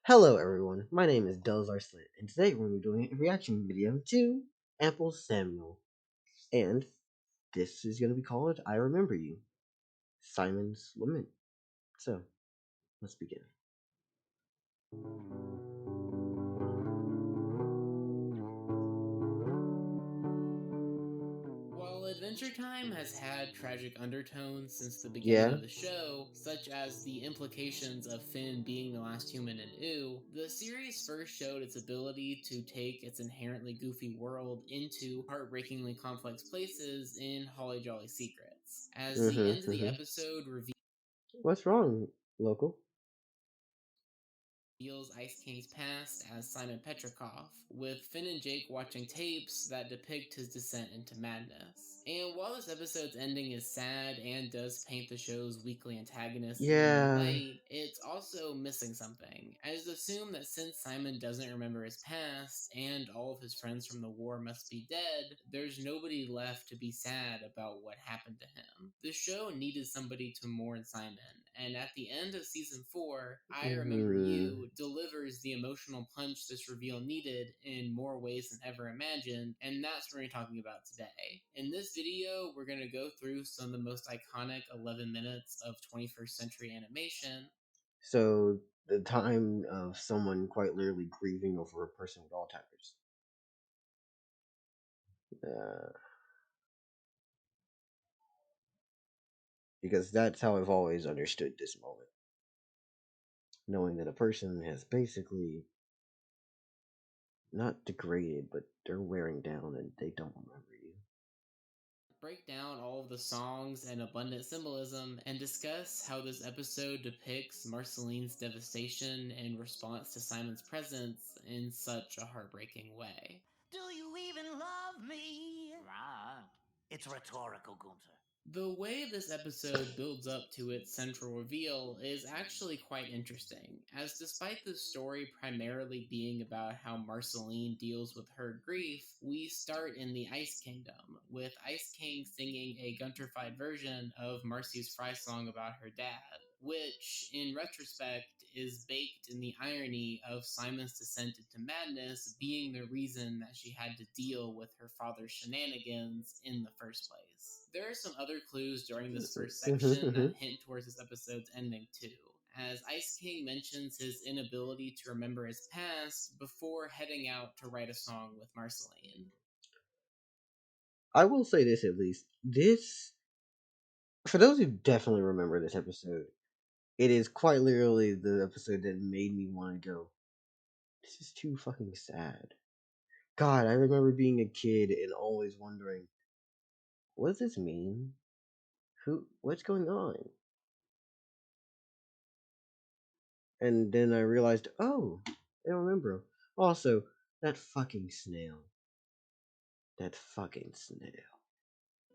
Hello everyone, my name is Delzar Slit, and today we're going to be doing a reaction video to AmpleSamuel. And this is going to be called I Remember You, Simon's Lament. So, let's begin. While Adventure Time has had tragic undertones since the beginning Yeah? of the show, such as the implications of Finn being the last human in Ooh, the series first showed its ability to take its inherently goofy world into heartbreakingly complex places in Holly Jolly Secrets. As the end of the episode What's wrong, local? reveals Ice King's past as Simon Petrikov, with Finn and Jake watching tapes that depict his descent into madness. And while this episode's ending is sad and does paint the show's weekly antagonist in that Yeah. light, it's also missing something. As assume that since Simon doesn't remember his past and all of his friends from the war must be dead, there's nobody left to be sad about what happened to him. The show needed somebody to mourn Simon, and at the end of season 4, I Remember You delivers the emotional punch this reveal needed in more ways than ever imagined, and that's what we're talking about today. In this video, we're going to go through some of the most iconic 11 minutes of 21st century animation. So, the time of someone quite literally grieving over a person with Alzheimer's. Uh, because that's how I've always understood this moment. Knowing that a person has basically not degraded, but they're wearing down and they don't remember you. Break down all of the songs and abundant symbolism, and discuss how this episode depicts Marceline's devastation in response to Simon's presence in such a heartbreaking way. Do you even love me? Ah, it's rhetorical, Gunther. The way this episode builds up to its central reveal is actually quite interesting, as despite the story primarily being about how Marceline deals with her grief, we start in the Ice Kingdom, with Ice King singing a Gunterfied version of Marcy's Fry song about her dad, which, in retrospect, is baked in the irony of Simon's descent into madness being the reason that she had to deal with her father's shenanigans in the first place. There are some other clues during this first section that hint towards this episode's ending too, as Ice King mentions his inability to remember his past before heading out to write a song with Marceline. I will say this at least. This, for those who definitely remember this episode, it is quite literally the episode that made me want to go, this is too fucking sad. God, I remember being a kid and always wondering, what does this mean? What's going on? And then I realized, oh, I don't remember. Also, that fucking snail. That fucking snail.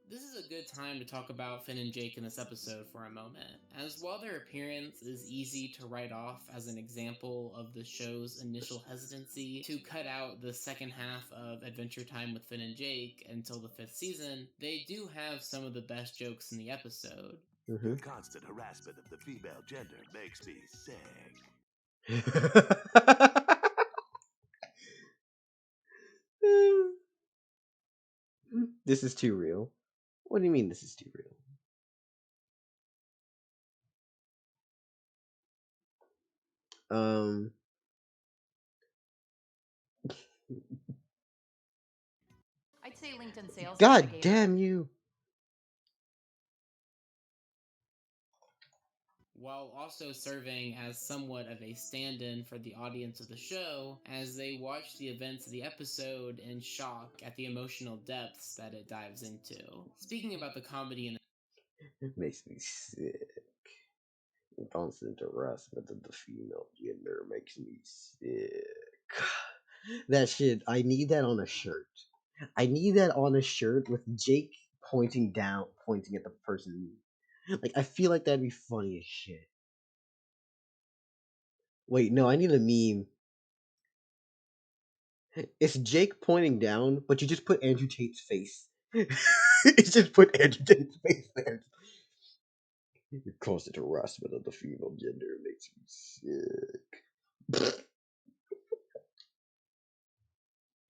This is a good time to talk about Finn and Jake in this episode for a moment, as while their appearance is easy to write off as an example of the show's initial hesitancy to cut out the second half of Adventure Time with Finn and Jake until the 5th season, they do have some of the best jokes in the episode. Your constant harassment of the female gender makes me sick. This is too real. What do you mean this is too real? Um, I'd say LinkedIn Sales God Navigator. damn you. While also serving as somewhat of a stand in for the audience of the show as they watch the events of the episode in shock at the emotional depths that it dives into. Speaking about the comedy in It makes me sick. Constant harassment of the female gender makes me sick. That shit, I need that on a shirt. I need that on a shirt with Jake pointing down, pointing at the person. Like, I feel like that'd be funny as shit. Wait, no, I need a meme. It's Jake pointing down, but you just put Andrew Tate's face. It's just put Andrew Tate's face there. Constant harassment of the female gender makes me sick. In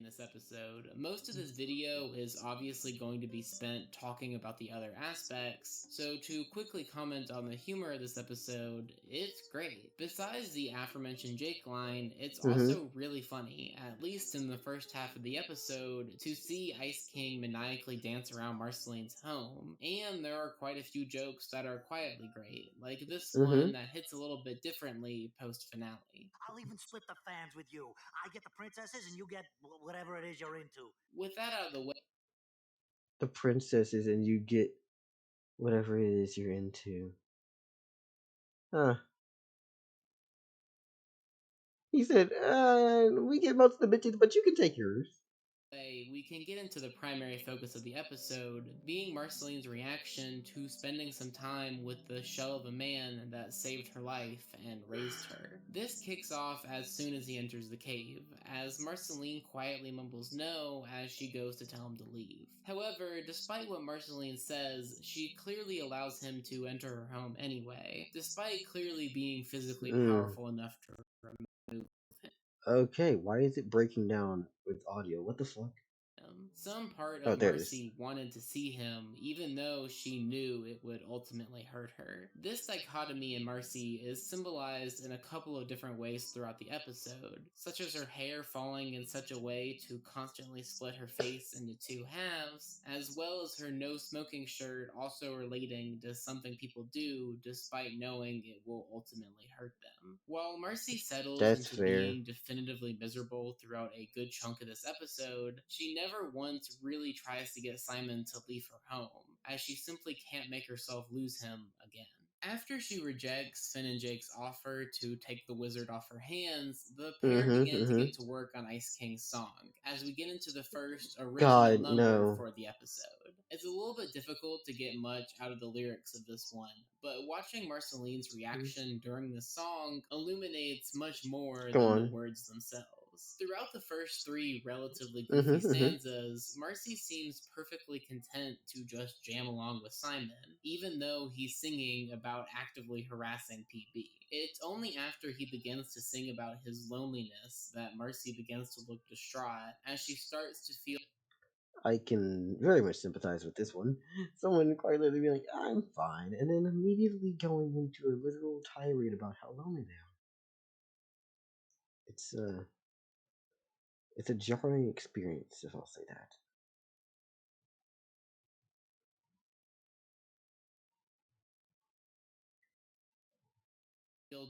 this episode. Most of this video is obviously going to be spent talking about the other aspects, so to quickly comment on the humor of this episode, it's great. Besides the aforementioned Jake line, it's Mm-hmm. also really funny, at least in the first half of the episode, to see Ice King maniacally dance around Marceline's home. And there are quite a few jokes that are quietly great, like this Mm-hmm. one that hits a little bit differently post finale. I'll even split the fans with you. I get the princesses and you get whatever it is you're into. With that out of the way, The princesses, and you get whatever it is you're into. Huh. He said, we get most of the bitches, but you can take yours. we can get into the primary focus of the episode, being Marceline's reaction to spending some time with the shell of a man that saved her life and raised her. This kicks off as soon as he enters the cave, as Marceline quietly mumbles no as she goes to tell him to leave. However, despite what Marceline says, she clearly allows him to enter her home anyway, despite clearly being physically Mm. powerful enough to remove him. Okay, why is it breaking down with audio? What the fuck? Some part Oh, of there it is. Marcy wanted to see him, even though she knew it would ultimately hurt her. This dichotomy in Marcy is symbolized in a couple of different ways throughout the episode, such as her hair falling in such a way to constantly split her face into two halves, as well as her no smoking shirt also relating to something people do despite knowing it will ultimately hurt them. While Marcy settles That's into fair. being definitively miserable throughout a good chunk of this episode, she never once really tries to get Simon to leave her home, as she simply can't make herself lose him again. After she rejects Finn and Jake's offer to take the wizard off her hands, the pair Mm-hmm. begin to Mm-hmm. get to work on Ice King's song, as we get into the first original God, number no. for the episode. It's a little bit difficult to get much out of the lyrics of this one, but watching Marceline's reaction during the song illuminates much more Come than the on. words themselves. Throughout the first three relatively goofy Mm-hmm. Mm-hmm. stanzas, Marcy seems perfectly content to just jam along with Simon, even though he's singing about actively harassing PB. It's only after he begins to sing about his loneliness that Marcy begins to look distraught, as she starts to feel I can very much sympathize with this one. Someone quite literally being like, I'm fine, and then immediately going into a literal tirade about how lonely they are. It's it's a jarring experience, if I'll say that.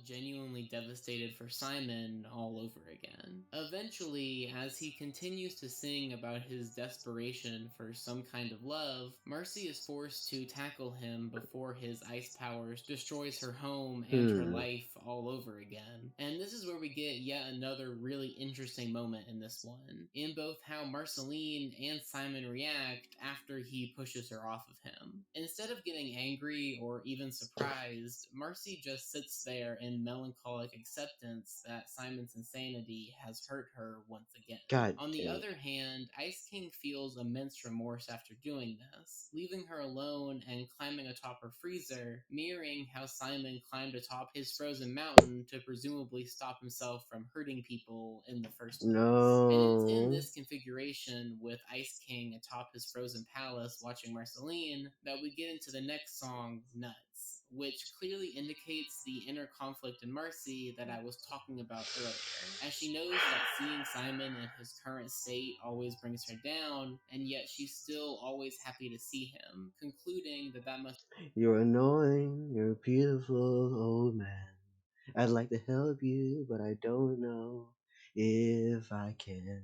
genuinely devastated for Simon all over again. Eventually, as he continues to sing about his desperation for some kind of love, Marcy is forced to tackle him before his ice powers destroys her home and her Hmm. life all over again. And this is where we get yet another really interesting moment in this one, in both how Marceline and Simon react after he pushes her off of him. Instead of getting angry or even surprised, Marcy just sits there in melancholic acceptance that Simon's insanity has hurt her once again. God On the damn it. other hand, Ice King feels immense remorse after doing this, leaving her alone and climbing atop her freezer, mirroring how Simon climbed atop his frozen mountain to presumably stop himself from hurting people in the first place. And it's in No. this configuration, with Ice King atop his frozen palace watching Marceline, that we get into the next song, Nuts, which clearly indicates the inner conflict in Marcy that I was talking about earlier, as she knows that seeing Simon in his current state always brings her down, and yet she's still always happy to see him, concluding that that must You're annoying, you're a beautiful old man. I'd like to help you, but I don't know if I can.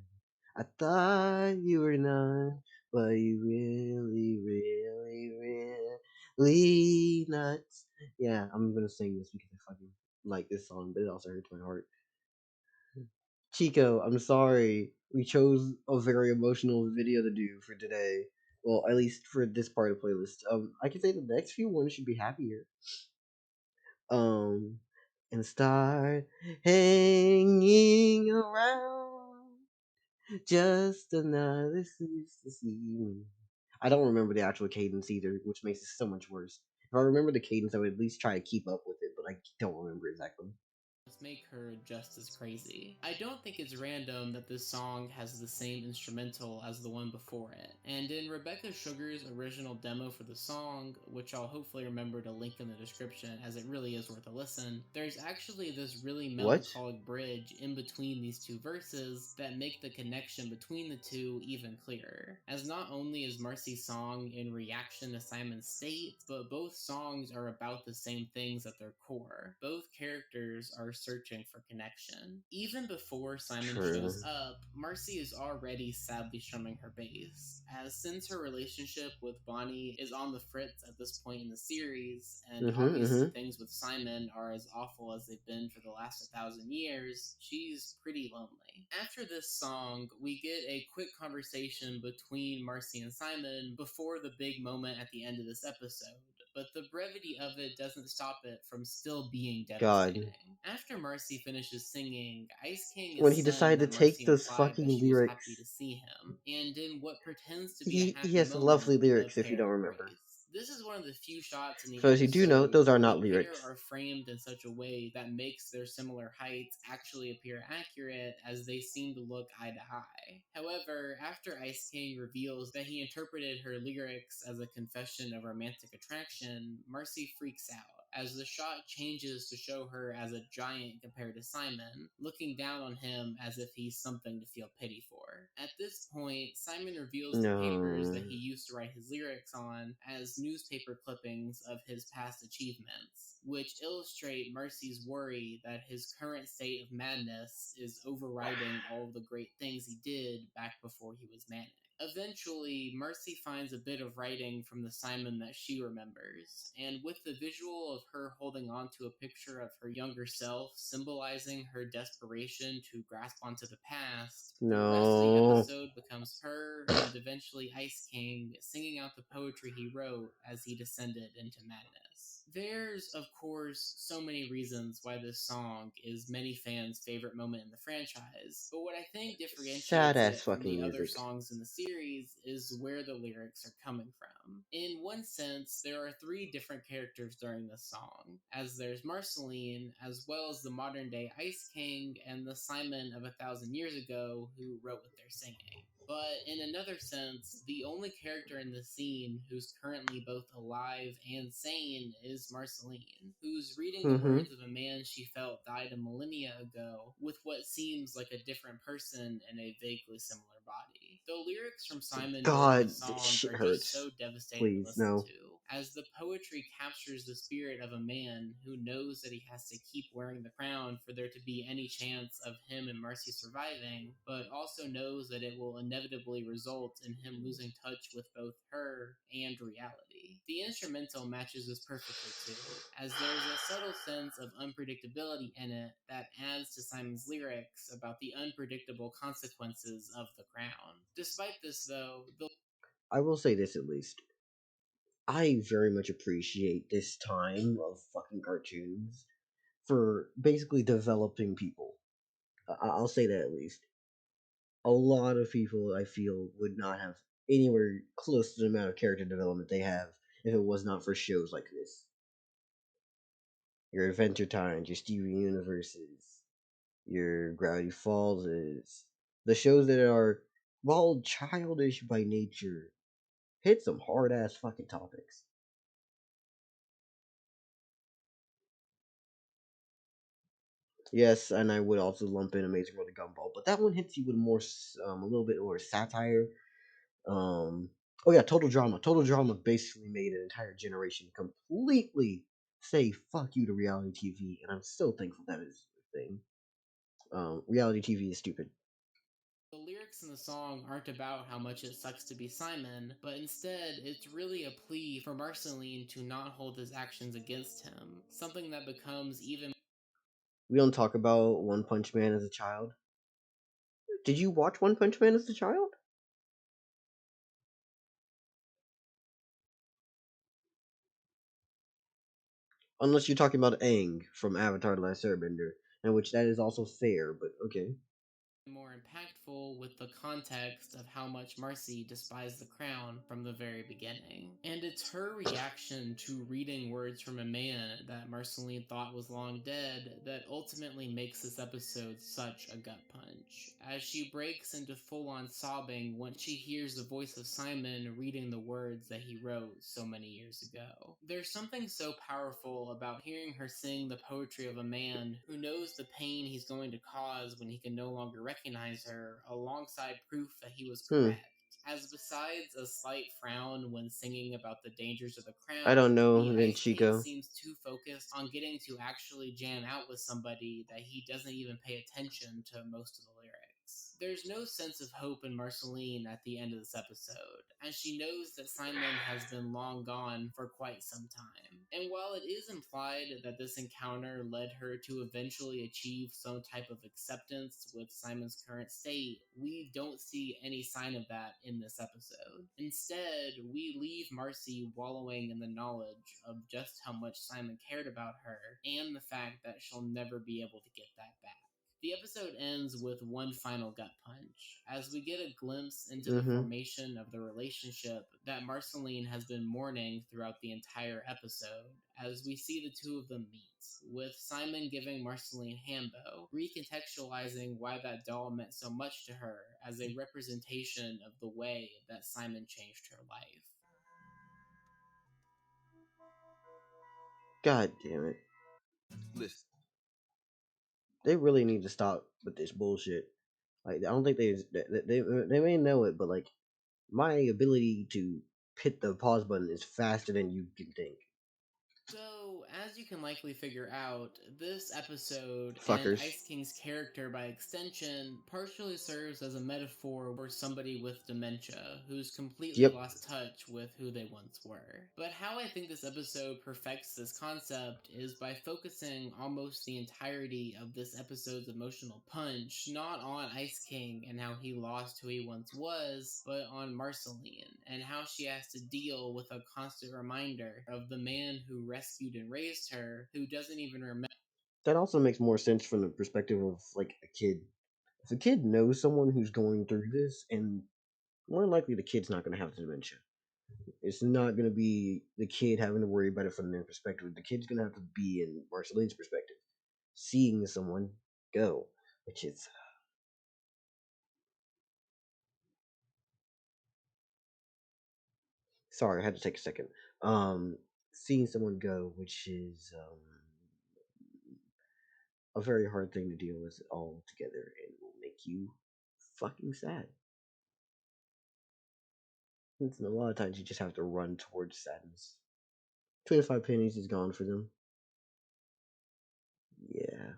I thought you were none, but you really, really, really nuts. Yeah, I'm gonna sing this because I fucking like this song, but it also hurts my heart. Chico, I'm sorry. We chose a very emotional video to do for today. Well, at least for this part of the playlist. I can say the next few ones should be happier. Um, and start hanging around. Just another excuse to see me. I don't remember the actual cadence either, which makes it so much worse. If I remember the cadence, I would at least try to keep up with it, but I don't remember exactly. make her just as crazy. I don't think it's random that this song has the same instrumental as the one before it, and in Rebecca Sugar's original demo for the song, which I'll hopefully remember to link in the description as it really is worth a listen, there's actually this really What? melancholic bridge in between these two verses that make the connection between the two even clearer, as not only is Marcy's song in reaction to Simon's state, but both songs are about the same things at their core. Both characters are searching for connection. Even before Simon True. shows up, Marcy is already sadly strumming her bass, as since her relationship with Bonnie is on the fritz at this point in the series, and obviously Mm-hmm. things with Simon are as awful as they've been for the last 1,000 years, she's pretty lonely. After this song, we get a quick conversation between Marcy and Simon before the big moment at the end of this episode, but the brevity of it doesn't stop it from still being God. devastating. After Marcy finishes singing, Ice King When is he stunned decided that to take Marcy those implied that fucking she was happy to lyrics, see him, and in what pretends to be a he happy has lovely moment, the lyrics if you pair don't remember. embrace. This is one of the few shots in the For those who do know, episode those are where the not pair lyrics. are framed in such a way that makes their similar heights actually appear accurate, as they seem to look eye to eye. However, after Ice King reveals that he interpreted her lyrics as a confession of romantic attraction, Marcy freaks out as the shot changes to show her as a giant compared to Simon, looking down on him as if he's something to feel pity for. At this point, Simon reveals the papers No. that he used to write his lyrics on as newspaper clippings of his past achievements, which illustrate Marcy's worry that his current state of madness is overriding all of the great things he did back before he was manic. Eventually, Marcy finds a bit of writing from the Simon that she remembers, and with the visual of her holding on to a picture of her younger self symbolizing her desperation to grasp onto the past, the rest of the No. episode becomes her and eventually Ice King singing out the poetry he wrote as he descended into madness. There's, of course, so many reasons why this song is many fans' favorite moment in the franchise, but what I think Sad differentiates ass it from fucking the other music. songs in the series is where the lyrics are coming from. In one sense, there are three different characters during this song, as there's Marceline, as well as the modern day Ice King and the Simon of 1,000 years ago who wrote what they're singing. But in another sense, the only character in the scene who's currently both alive and sane is Marceline, who's reading the Mm-hmm. words of a man she felt died a millennia ago with what seems like a different person in a vaguely similar body. The lyrics from Simon during the God, this song shit are just hurts. so devastating to Please, listen no. to, as the poetry captures the spirit of a man who knows that he has to keep wearing the crown for there to be any chance of him and Marcy surviving, but also knows that it will inevitably result in him losing touch with both her and reality. The instrumental matches this perfectly too, as there's a subtle sense of unpredictability in it that adds to Simon's lyrics about the unpredictable consequences of the crown. Despite this, though, the I will say this at least. I very much appreciate this time of fucking cartoons for basically developing people. I'll say that at least. A lot of people I feel would not have anywhere close to the amount of character development they have if it was not for shows like this. Your Adventure Times, your Steven Universes, your Gravity Falls is the shows that are, while childish by nature, hit some hard ass fucking topics. Yes, and I would also lump in Amazing World of Gumball, but that one hits you with more, a little bit more satire. Um, oh yeah, Total Drama. Total Drama basically made an entire generation completely say "fuck you" to reality TV, and I'm so thankful that is a thing. Reality TV is stupid. lyrics in the song aren't about how much it sucks to be Simon, but instead it's really a plea for Marceline to not hold his actions against him, something that becomes even We don't talk about One Punch Man as a child. Did you watch One Punch Man as a child? Unless you're talking about Aang from Avatar: The Last Airbender, in which that is also fair, but okay. more impactful with the context of how much Marcy despised the crown from the very beginning. And it's her reaction to reading words from a man that Marceline thought was long dead that ultimately makes this episode such a gut punch, as she breaks into full on sobbing once she hears the voice of Simon reading the words that he wrote so many years ago. There's something so powerful about hearing her sing the poetry of a man who knows the pain he's going to cause when he can no longer recognize her, alongside proof that he was Hmm. correct. As besides a slight frown when singing about the dangers of the I don't crown, know, the then Ice King Chico. seems too focused on getting to actually jam out with somebody that he doesn't even pay attention to most of the lyrics. There's no sense of hope in Marceline at the end of this episode, as she knows that Simon has been long gone for quite some time. And while it is implied that this encounter led her to eventually achieve some type of acceptance with Simon's current state, we don't see any sign of that in this episode. Instead, we leave Marcy wallowing in the knowledge of just how much Simon cared about her and the fact that she'll never be able to get that back. The episode ends with one final gut punch, as we get a glimpse into the Mm-hmm. formation of the relationship that Marceline has been mourning throughout the entire episode, as we see the two of them meet, with Simon giving Marceline Hambo, recontextualizing why that doll meant so much to her as a representation of the way that Simon changed her life. God damn it. Listen, They really need to stop with this bullshit. Like, I don't think they may know it, but like, my ability to hit the pause button is faster than you can think. So, as you can likely figure out, this episode, and Fuckers. Ice King's character by extension, partially serves as a metaphor for somebody with dementia who's completely Yep. lost touch with who they once were. But how I think this episode perfects this concept is by focusing almost the entirety of this episode's emotional punch not on Ice King and how he lost who he once was, but on Marceline and how she has to deal with a constant reminder of the man who rescued and raised her, who doesn't even remember. That also makes more sense from the perspective of like a kid. If a kid knows someone who's going through this, and more than likely the kid's not going to have dementia. It's not going to be the kid having to worry about it from their perspective. The kid's going to have to be in Marceline's perspective, seeing someone go, which is sorry, I had to take a second. Seeing someone go, which is a very hard thing to deal with all together, and will make you fucking sad. It's, a lot of times you just have to run towards sadness. 25 pennies is gone for them. Yeah.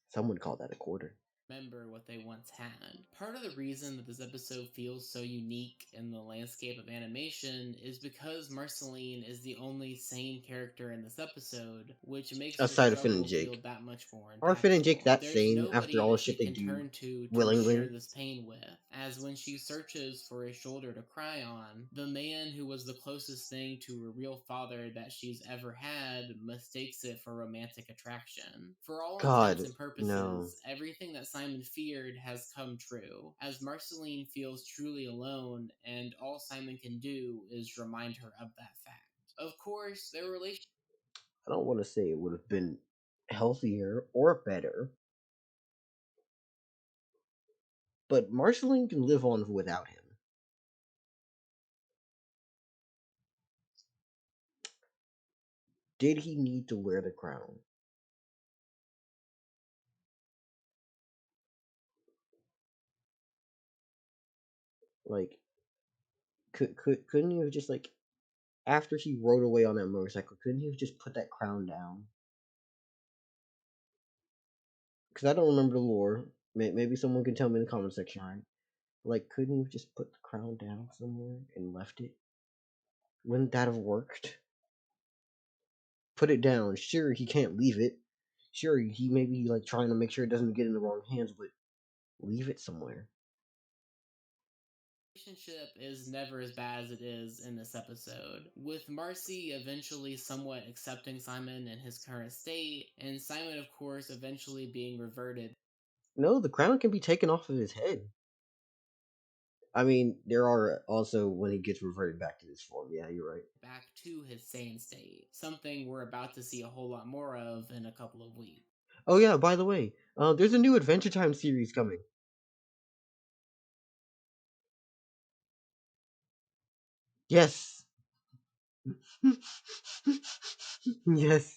Someone called that a quarter. Remember what they once had. Part of the reason that this episode feels so unique in the landscape of animation is because Marceline is the only sane character in this episode, which makes her Outside of Finn and struggle feel Jake. that much more Are Finn and Jake impactful. that There's sane after nobody all the that she shit they can do turn to share willingly? this pain with, as when she searches for a shoulder to cry on, the man who was the closest thing to a real father that she's ever had mistakes it for romantic attraction. For all intents God, and no. purposes, everything that Simon feared has come true, as Marceline feels truly alone, and all Simon can do is remind her of that fact. Of course, their relationship I don't want to say it would have been healthier or better, but Marceline can live on without him. Did he need to wear the crown? Like, couldn't he have just like after he rode away on that motorcycle? Couldn't he have just put that crown down? Because I don't remember the lore. Maybe someone can tell me in the comment section, right? Like, couldn't he have just put the crown down somewhere and left it? Wouldn't that have worked? Put it down. Sure, he can't leave it. Sure, he may be like trying to make sure it doesn't get in the wrong hands, but leave it somewhere. Relationship is never as bad as it is in this episode, with Marcy eventually somewhat accepting Simon in his current state, and Simon, of course, eventually being reverted No, the crown can be taken off of his head. I mean, there are also when he gets reverted back to this form. Yeah, you're right. back to his sane state, something we're about to see a whole lot more of in a couple of weeks. Oh yeah, by the way, there's a new Adventure Time series coming. Yes. Yes.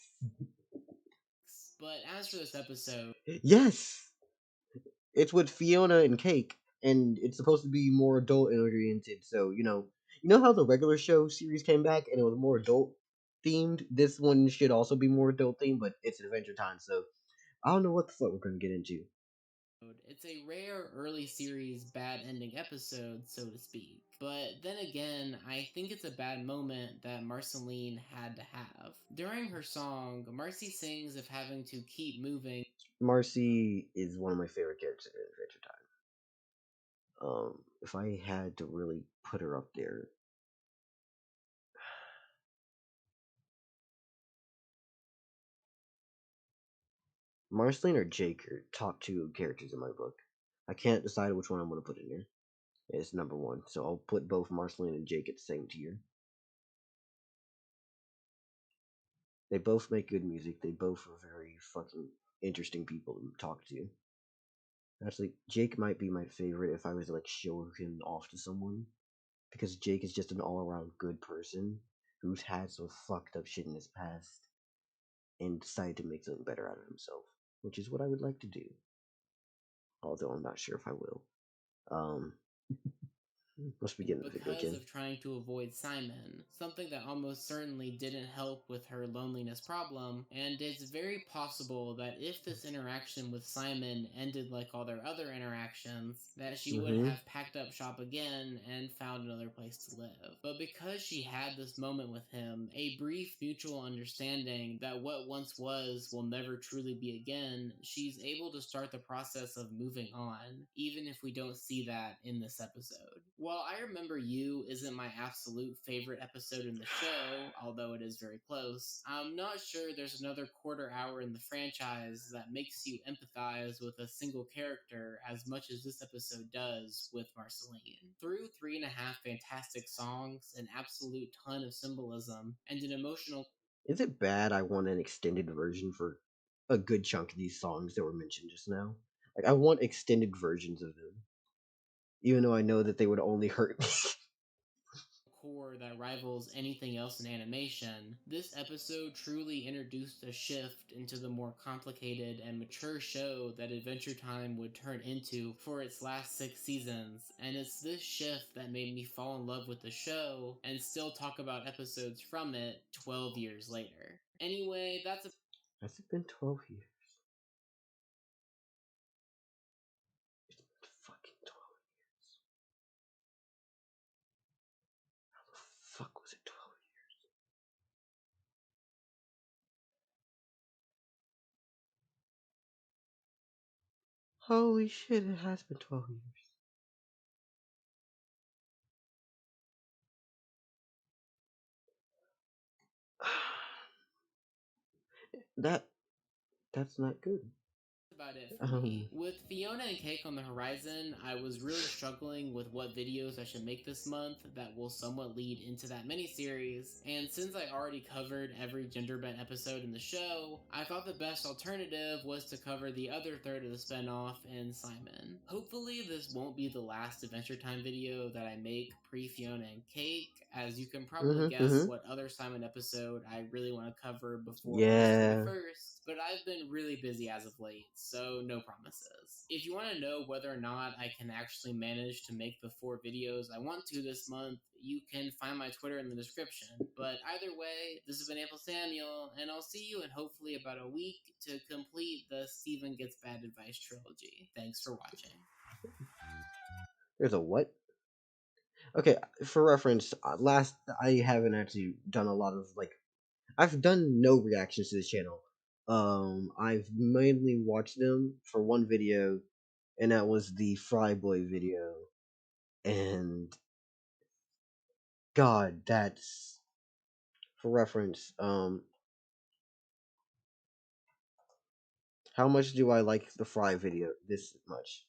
But as for this episode, Yes. It's with Fiona and Cake, and it's supposed to be more adult oriented. So you know how the regular show series came back and it was more adult themed. This one should also be more adult themed, but it's Adventure Time, so I don't know what the fuck we're gonna get into. it's a rare early series bad ending episode, so to speak. But then again, I think it's a bad moment that Marceline had to have. During her song, Marcy sings of having to keep moving. Marcy is one of my favorite characters in Adventure Time. If I had to really put her up there, Marceline or Jake are top two characters in my book. I can't decide which one I'm gonna put in there. It's number one, so I'll put both Marceline and Jake at the same tier. They both make good music. They both are very fucking interesting people to talk to. Actually, Jake might be my favorite if I was to like show him off to someone, because Jake is just an all-around good person who's had some fucked up shit in his past and decided to make something better out of himself, which is what I would like to do. Although I'm not sure if I will. Um, let's begin the video, Because Jen. of trying to avoid Simon, something that almost certainly didn't help with her loneliness problem, and it's very possible that if this interaction with Simon ended like all their other interactions, that she would Mm-hmm. have packed up shop again and found another place to live. But because she had this moment with him, a brief mutual understanding that what once was will never truly be again, she's able to start the process of moving on, even if we don't see that in this episode. While I Remember You isn't my absolute favorite episode in the show, although it is very close, I'm not sure there's another quarter hour in the franchise that makes you empathize with a single character as much as this episode does with Marceline. Through 3.5 fantastic songs, an absolute ton of symbolism, and an emotional Is it bad I want an extended version for a good chunk of these songs that were mentioned just now? Like, I want extended versions of them, even though I know that they would only hurt me. core that rivals anything else in animation, this episode truly introduced a shift into the more complicated and mature show that Adventure Time would turn into for its last 6 seasons, and it's this shift that made me fall in love with the show and still talk about episodes from it 12 years later. Anyway, that's Has it been 12 years? It's been fucking 12 years. How the fuck was it 12 years? Holy shit, it has been 12 years. that that's not good. about it for me. Um, With Fiona and Cake on the horizon, I was really struggling with what videos I should make this month that will somewhat lead into that miniseries, and since I already covered every gender bent episode in the show, I thought the best alternative was to cover the other third of the spinoff in Simon. Hopefully, this won't be the last Adventure Time video that I make pre Fiona and Cake, as you can probably guess mm-hmm. what other Simon episode I really want to cover before August Yeah. 31st, but I've been really busy as of late, so no promises. If you want to know whether or not I can actually manage to make the 4 videos I want to this month, you can find my Twitter in the description. But either way, this has been AmpleSamuel, and I'll see you in hopefully about a week to complete the Steven Gets Bad Advice trilogy. Thanks for watching. There's a what? Okay, for reference, last I haven't actually done a lot of like I've done no reactions to this channel. I've mainly watched them for one video, and that was the Fryboy video. And God, that's for reference. How much do I like the Fry video? This much.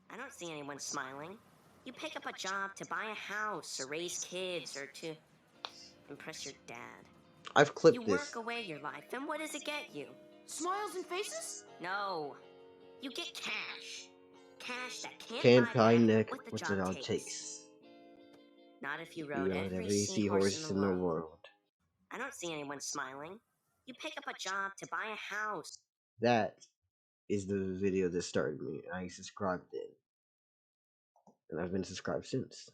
I don't see anyone smiling. You pick up a job to buy a house or raise kids or to impress your dad. I've You clipped work this. away your life, and what does it get you? Smiles and faces? No. You get cash. Cash that Can't buy buy back neck what the what the job dog takes. takes. Not if you You rode rode every every seahorse seahorse in in the the world. world. I don't see anyone smiling. You pick up a job to buy a house. That is the video that started me. I subscribed then. And I've been subscribed since.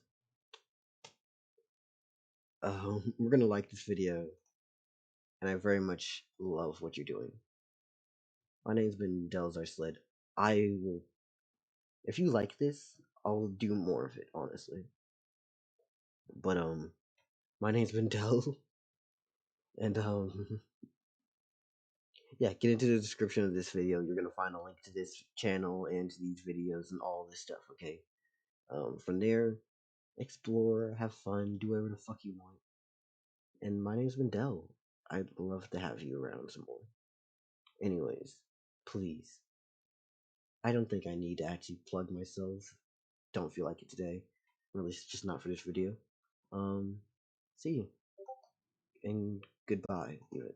We're gonna like this video. And I very much love what you're doing. My name's been Delzar Sled. I will, if you like this, I'll do more of it, honestly. But my name's been Del, and yeah, get into the description of this video. You're gonna find a link to this channel and to these videos and all this stuff. Okay. From there, explore, have fun, do whatever the fuck you want. And my name's been Del. I'd love to have you around some more. Anyways, please. I don't think I need to actually plug myself. Don't feel like it today. Or at least just not for this video. See you. And goodbye, even.